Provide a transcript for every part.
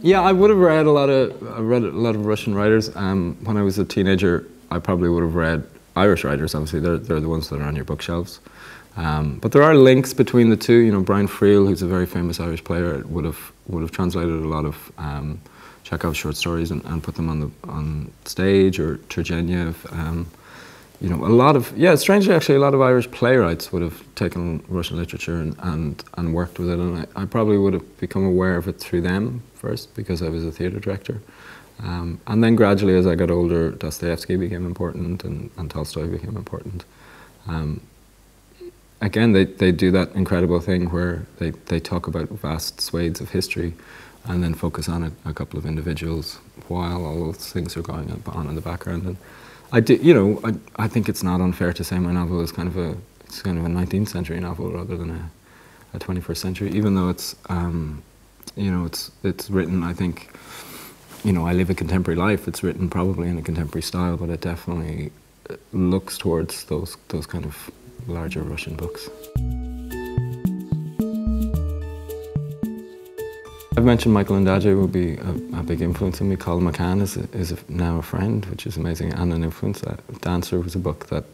Yeah, I read a lot of Russian writers. When I was a teenager, I probably would have read Irish writers. Obviously, they're the ones that are on your bookshelves. But there are links between the two. You know, Brian Friel, who's a very famous Irish player, would have translated a lot of Chekhov's short stories and put them on stage, or Turgenev. You know, strangely actually, a lot of Irish playwrights would have taken Russian literature and worked with it, and I probably would have become aware of it through them first, because I was a theatre director. And then gradually, as I got older, Dostoevsky became important, and Tolstoy became important. Again, they do that incredible thing where they talk about vast swathes of history and then focus on a couple of individuals while all those things are going on in the background. And I think it's not unfair to say my novel is kind of a 19th century novel rather than a 21st century, even though it's it's written, I think, I live a contemporary life. It's written probably in a contemporary style, but it definitely looks towards those kind of larger Russian books. I've mentioned Michael Ondaatje would be a big influence on me. Colin McCann is now a friend, which is amazing, and an influence. Dancer was a book that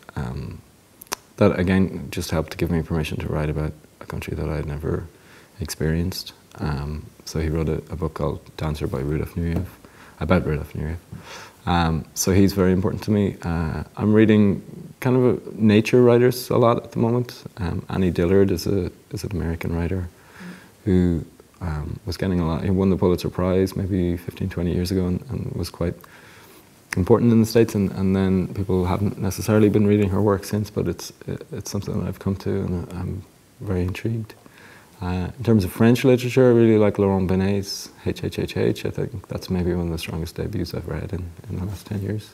again just helped to give me permission to write about a country that I had never experienced. So he wrote a book called Dancer by Rudolf Nureyev, about Rudolf Nureyev. So he's very important to me. I'm reading kind of nature writers a lot at the moment. Annie Dillard is an American writer who was getting a lot. He won the Pulitzer Prize maybe 15, 20 years ago, and was quite important in the States. And then people haven't necessarily been reading her work since, but it's something that I've come to, and I'm very intrigued. In terms of French literature, I really like Laurent Benet's HHHH. I think that's maybe one of the strongest debuts I've read in the last 10 years.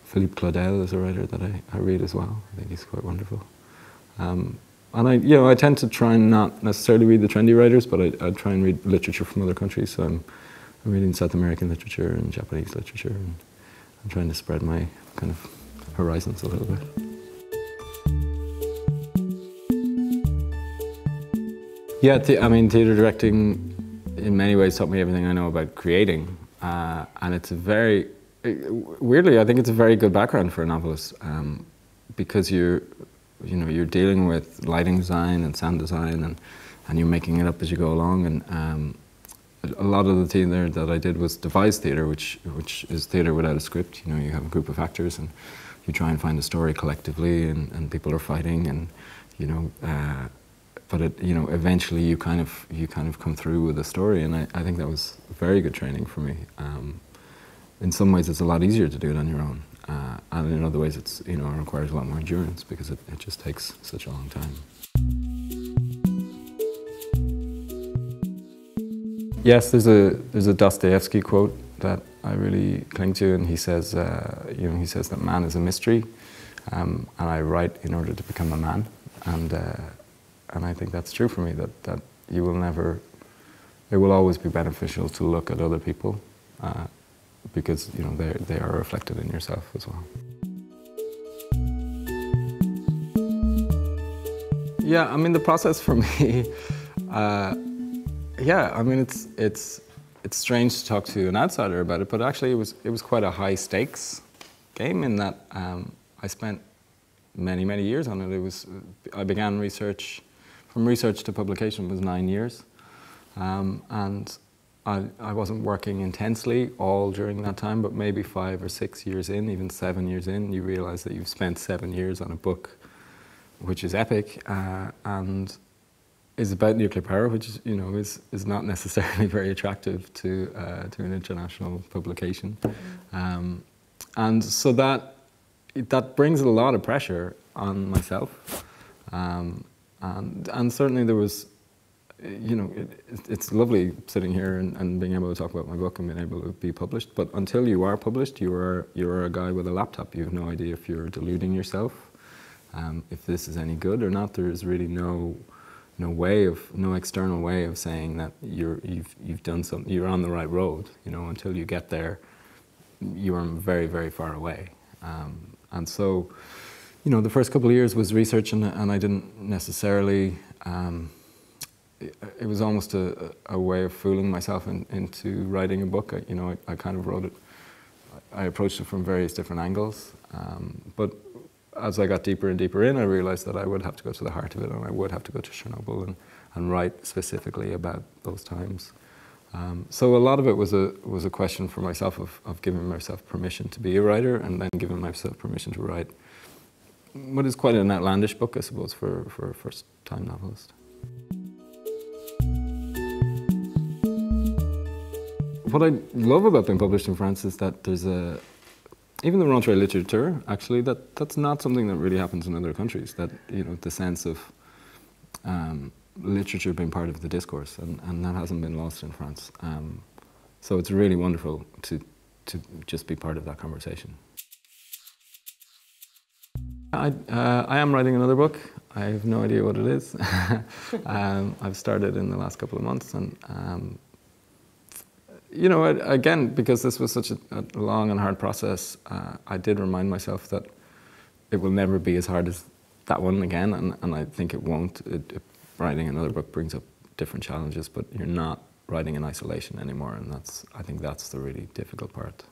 Philippe Claudel is a writer that I read as well. I think he's quite wonderful. And I tend to try and not necessarily read the trendy writers, but I try and read literature from other countries. So I'm reading South American literature and Japanese literature, and I'm trying to spread my kind of horizons a little bit. Yeah, theatre directing in many ways taught me everything I know about creating, and it's weirdly, I think it's a very good background for a novelist, because you're dealing with lighting design and sound design, and you're making it up as you go along. And a lot of the theatre that I did was devised theatre, which is theatre without a script. You have a group of actors, and you try and find a story collectively, and people are fighting, and but eventually you kind of come through with a story, and I think that was very good training for me. In some ways, it's a lot easier to do it on your own, and in other ways, it requires a lot more endurance, because it just takes such a long time. Yes, there's a Dostoevsky quote that I really cling to, and he says that man is a mystery, and I write in order to become a man, and I think that's true for me, that you will never, it will always be beneficial to look at other people, because they are reflected in yourself as well. Yeah, the process for me, it's strange to talk to an outsider about it, but actually it was quite a high stakes game, in that I spent many years on it. I began research. From research to publication was 9 years, and I wasn't working intensely all during that time, but maybe 5 or 6 years in, even 7 years in, you realize that you've spent 7 years on a book which is epic, and is about nuclear power, which is not necessarily very attractive to an international publication, and so that brings a lot of pressure on myself. And certainly there was, it's lovely sitting here and being able to talk about my book and being able to be published, but until you are published, you're a guy with a laptop. You have no idea if you're deluding yourself, if this is any good or not. There is really no external way of saying that you've done something, you're on the right road. Until you get there, you are very, very far away. And so, the first couple of years was research, and I didn't necessarily it was almost a way of fooling myself into writing a book. I kind of wrote it, I approached it from various different angles, but as I got deeper and deeper in, I realized that I would have to go to the heart of it, and I would have to go to Chernobyl and write specifically about those times. So a lot of it was a question for myself of giving myself permission to be a writer, and then giving myself permission to write what is quite an outlandish book, I suppose, for a first-time novelist. What I love about being published in France is that there's even the rentrée littérature, actually, that's not something that really happens in other countries, that, the sense of literature being part of the discourse, and that hasn't been lost in France. So it's really wonderful to just be part of that conversation. I am writing another book. I have no idea what it is. I've started in the last couple of months, and again, because this was such a long and hard process, I did remind myself that it will never be as hard as that one again, and I think it won't. Writing another book brings up different challenges, but you're not writing in isolation anymore, and I think that's the really difficult part.